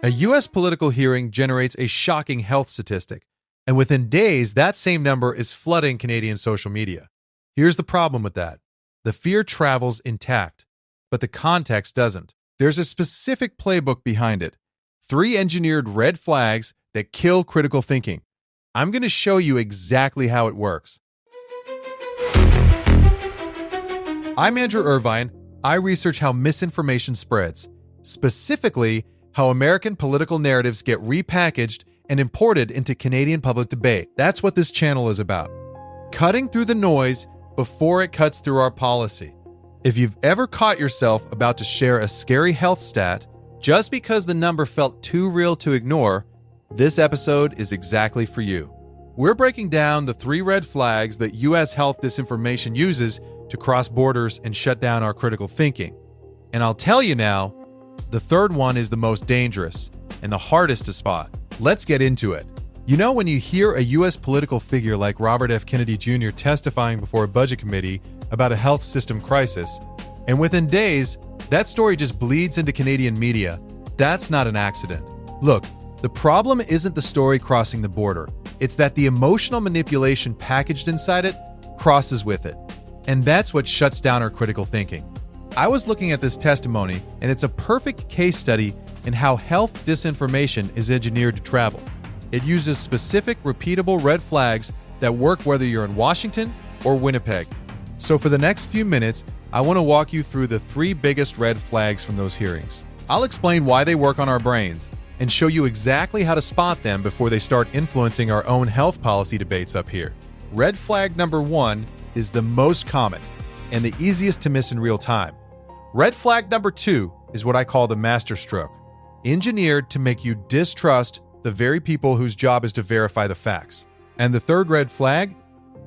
A U.S. political hearing generates a shocking health statistic, and within days, that same number is flooding Canadian social media. Here's the problem with that. The fear travels intact, but the context doesn't. There's a specific playbook behind it. 3 engineered red flags that kill critical thinking. I'm going to show you exactly how it works. I'm Andrew Irvine. I research how misinformation spreads, specifically how American political narratives get repackaged and imported into Canadian public debate. That's what this channel is about. Cutting through the noise before it cuts through our policy. If you've ever caught yourself about to share a scary health stat just because the number felt too real to ignore, this episode is exactly for you. We're breaking down the 3 red flags that U.S. health disinformation uses to cross borders and shut down our critical thinking. And I'll tell you now, the third one is the most dangerous and the hardest to spot. Let's get into it. You know, when you hear a U.S. political figure like Robert F. Kennedy Jr. testifying before a budget committee about a health system crisis, and within days, that story just bleeds into Canadian media, that's not an accident. Look, the problem isn't the story crossing the border. It's that the emotional manipulation packaged inside it crosses with it. And that's what shuts down our critical thinking. I was looking at this testimony, and it's a perfect case study in how health disinformation is engineered to travel. It uses specific, repeatable red flags that work whether you're in Washington or Winnipeg. So for the next few minutes, I want to walk you through the 3 biggest red flags from those hearings. I'll explain why they work on our brains and show you exactly how to spot them before they start influencing our own health policy debates up here. Red flag number 1 is the most common and the easiest to miss in real time. Red flag number 2 is what I call the masterstroke, engineered to make you distrust the very people whose job is to verify the facts. And the third red flag,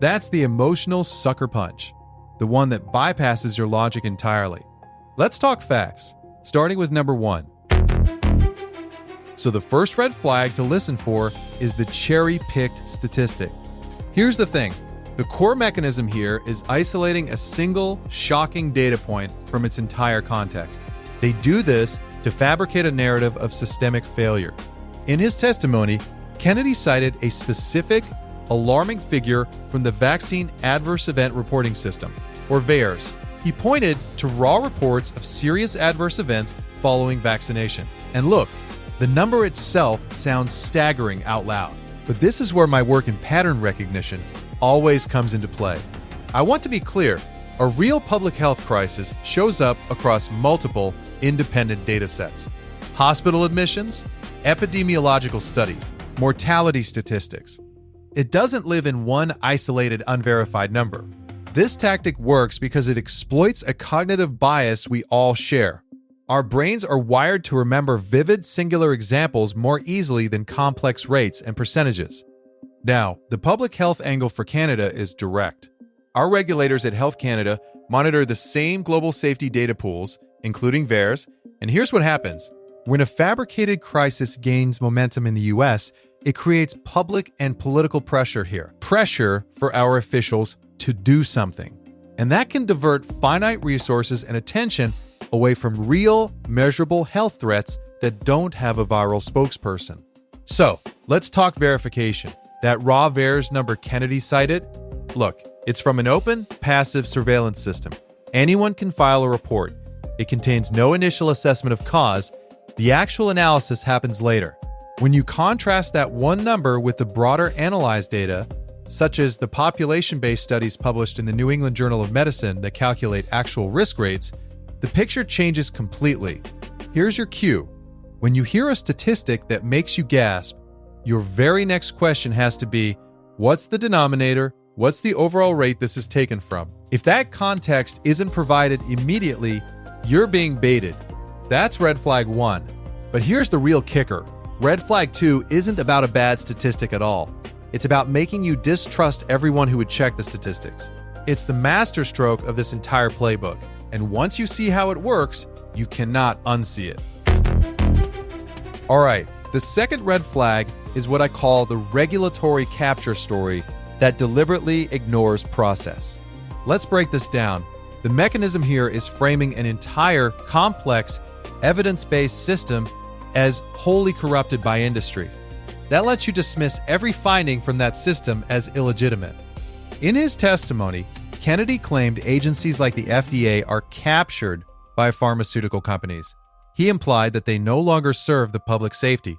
that's the emotional sucker punch, the one that bypasses your logic entirely. Let's talk facts, starting with number 1. So the first red flag to listen for is the cherry-picked statistic. Here's the thing. The core mechanism here is isolating a single, shocking data point from its entire context. They do this to fabricate a narrative of systemic failure. In his testimony, Kennedy cited a specific, alarming figure from the Vaccine Adverse Event Reporting System, or VAERS. He pointed to raw reports of serious adverse events following vaccination. And look, the number itself sounds staggering out loud. But this is where my work in pattern recognition always comes into play. I want to be clear, a real public health crisis shows up across multiple independent data sets. Hospital admissions, epidemiological studies, mortality statistics. It doesn't live in one isolated, unverified number. This tactic works because it exploits a cognitive bias we all share. Our brains are wired to remember vivid, singular examples more easily than complex rates and percentages. Now, the public health angle for Canada is direct. Our regulators at Health Canada monitor the same global safety data pools, including VAERS, and here's what happens. When a fabricated crisis gains momentum in the US, it creates public and political pressure here. Pressure for our officials to do something. And that can divert finite resources and attention away from real, measurable health threats that don't have a viral spokesperson. So, let's talk verification. That raw VAERS number Kennedy cited? Look, it's from an open, passive surveillance system. Anyone can file a report. It contains no initial assessment of cause. The actual analysis happens later. When you contrast that one number with the broader analyzed data, such as the population-based studies published in the New England Journal of Medicine that calculate actual risk rates, the picture changes completely. Here's your cue. When you hear a statistic that makes you gasp, your very next question has to be, what's the denominator? What's the overall rate this is taken from? If that context isn't provided immediately, you're being baited. That's red flag 1. But here's the real kicker. Red flag 2 isn't about a bad statistic at all. It's about making you distrust everyone who would check the statistics. It's the masterstroke of this entire playbook. And once you see how it works, you cannot unsee it. All right, the second red flag is what I call the regulatory capture story that deliberately ignores process. Let's break this down. The mechanism here is framing an entire complex, evidence-based system as wholly corrupted by industry. That lets you dismiss every finding from that system as illegitimate. In his testimony, Kennedy claimed agencies like the FDA are captured by pharmaceutical companies. He implied that they no longer serve the public safety.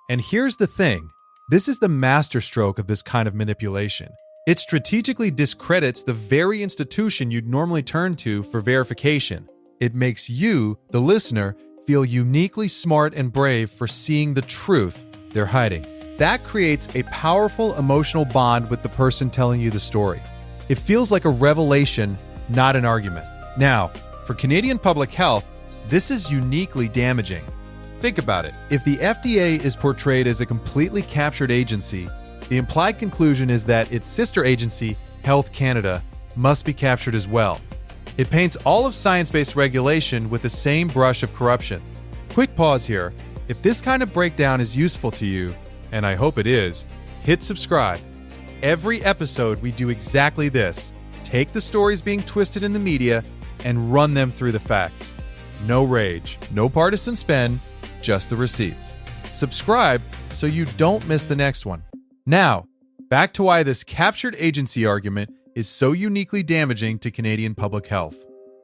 And here's the thing. This is the masterstroke of this kind of manipulation. It strategically discredits the very institution you'd normally turn to for verification. It makes you, the listener, feel uniquely smart and brave for seeing the truth they're hiding. That creates a powerful emotional bond with the person telling you the story. It feels like a revelation, not an argument. Now, for Canadian public health, this is uniquely damaging. Think about it. If the FDA is portrayed as a completely captured agency, the implied conclusion is that its sister agency, Health Canada, must be captured as well. It paints all of science-based regulation with the same brush of corruption. Quick pause here. If this kind of breakdown is useful to you, and I hope it is, hit subscribe. Every episode we do exactly this. Take the stories being twisted in the media and run them through the facts. No rage, no partisan spin, just the receipts. Subscribe so you don't miss the next one. Now, back to why this captured agency argument is so uniquely damaging to Canadian public health.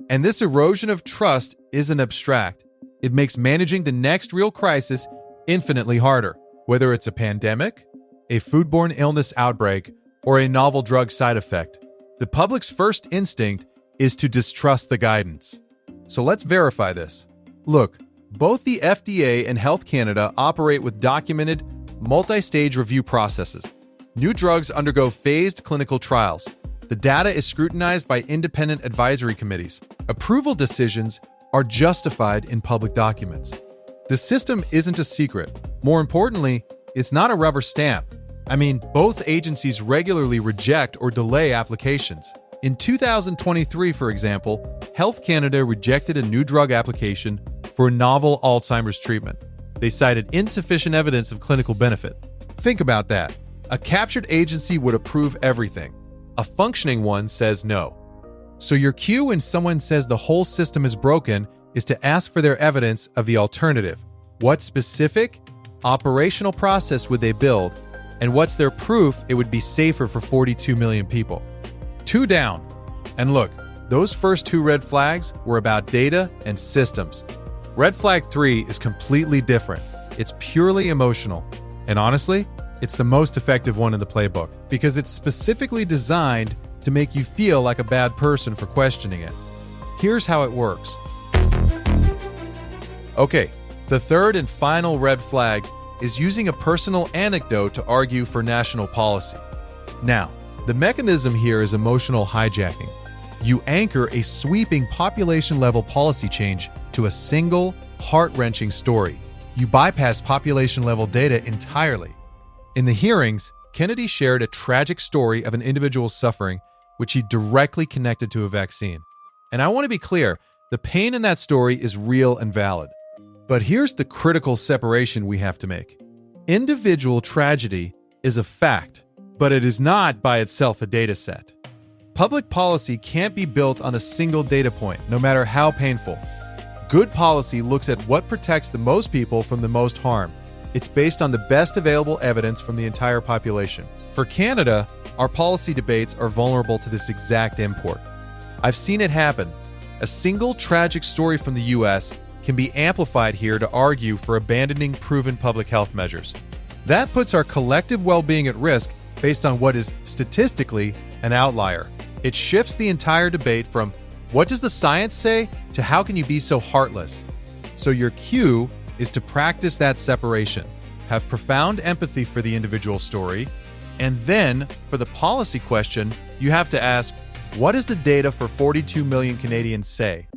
And this erosion of trust isn't abstract. It makes managing the next real crisis infinitely harder, whether it's a pandemic, a foodborne illness outbreak, or a novel drug side effect. The public's first instinct is to distrust the guidance. So let's verify this. Look, both the FDA and Health Canada operate with documented, multi-stage review processes. New drugs undergo phased clinical trials. The data is scrutinized by independent advisory committees. Approval decisions are justified in public documents. The system isn't a secret. More importantly, it's not a rubber stamp. I mean, both agencies regularly reject or delay applications. In 2023, for example, Health Canada rejected a new drug application for a novel Alzheimer's treatment. They cited insufficient evidence of clinical benefit. Think about that. A captured agency would approve everything. A functioning one says no. So your cue when someone says the whole system is broken is to ask for their evidence of the alternative. What specific, operational process would they build, and what's their proof it would be safer for 42 million people? 2 down. And look, those first 2 red flags were about data and systems. Red flag 3 is completely different. It's purely emotional. And honestly, it's the most effective one in the playbook because it's specifically designed to make you feel like a bad person for questioning it. Here's how it works. Okay, the third and final red flag is using a personal anecdote to argue for national policy. Now, the mechanism here is emotional hijacking. You anchor a sweeping population-level policy change to a single, heart-wrenching story. You bypass population-level data entirely. In the hearings, Kennedy shared a tragic story of an individual's suffering, which he directly connected to a vaccine. And I want to be clear, the pain in that story is real and valid. But here's the critical separation we have to make. Individual tragedy is a fact, but it is not by itself a data set. Public policy can't be built on a single data point, no matter how painful. Good policy looks at what protects the most people from the most harm. It's based on the best available evidence from the entire population. For Canada, our policy debates are vulnerable to this exact import. I've seen it happen. A single tragic story from the US can be amplified here to argue for abandoning proven public health measures. That puts our collective well-being at risk based on what is statistically an outlier. It shifts the entire debate from what does the science say to how can you be so heartless? So your cue is to practice that separation. Have profound empathy for the individual story, and then for the policy question, you have to ask, what does the data for 42 million Canadians say?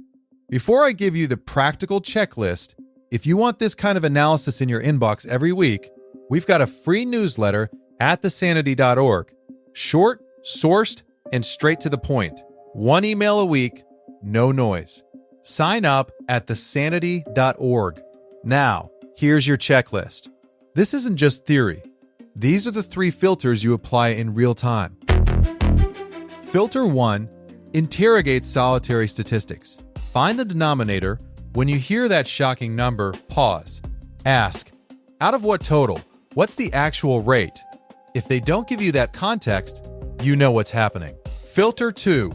Before I give you the practical checklist, if you want this kind of analysis in your inbox every week, we've got a free newsletter at thesanity.org. Short, sourced, and straight to the point. 1 email a week, no noise. Sign up at thesanity.org. Now, here's your checklist. This isn't just theory. These are the 3 filters you apply in real time. Filter 1, interrogate solitary statistics. Find the denominator. When you hear that shocking number, pause. Ask, out of what total? What's the actual rate? If they don't give you that context, you know what's happening. Filter 2.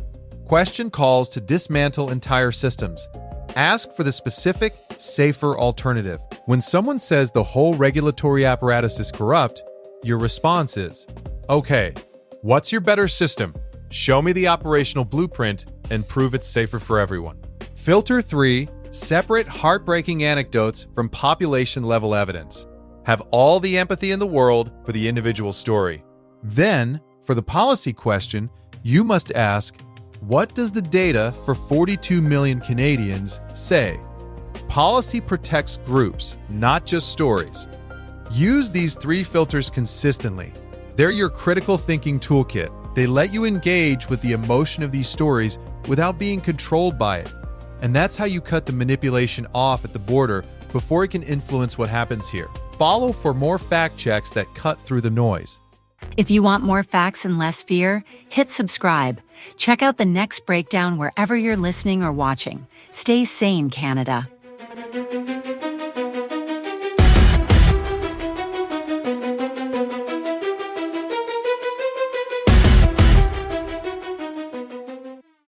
Question calls to dismantle entire systems. Ask for the specific, safer alternative. When someone says the whole regulatory apparatus is corrupt, your response is, okay, what's your better system? Show me the operational blueprint and prove it's safer for everyone. Filter 3. Separate heartbreaking anecdotes from population-level evidence. Have all the empathy in the world for the individual story. Then, for the policy question, you must ask, what does the data for 42 million Canadians say? Policy protects groups, not just stories. Use these 3 filters consistently. They're your critical thinking toolkit. They let you engage with the emotion of these stories without being controlled by it. And that's how you cut the manipulation off at the border before it can influence what happens here. Follow for more fact checks that cut through the noise. If you want more facts and less fear, hit subscribe. Check out the next breakdown wherever you're listening or watching. Stay sane, Canada.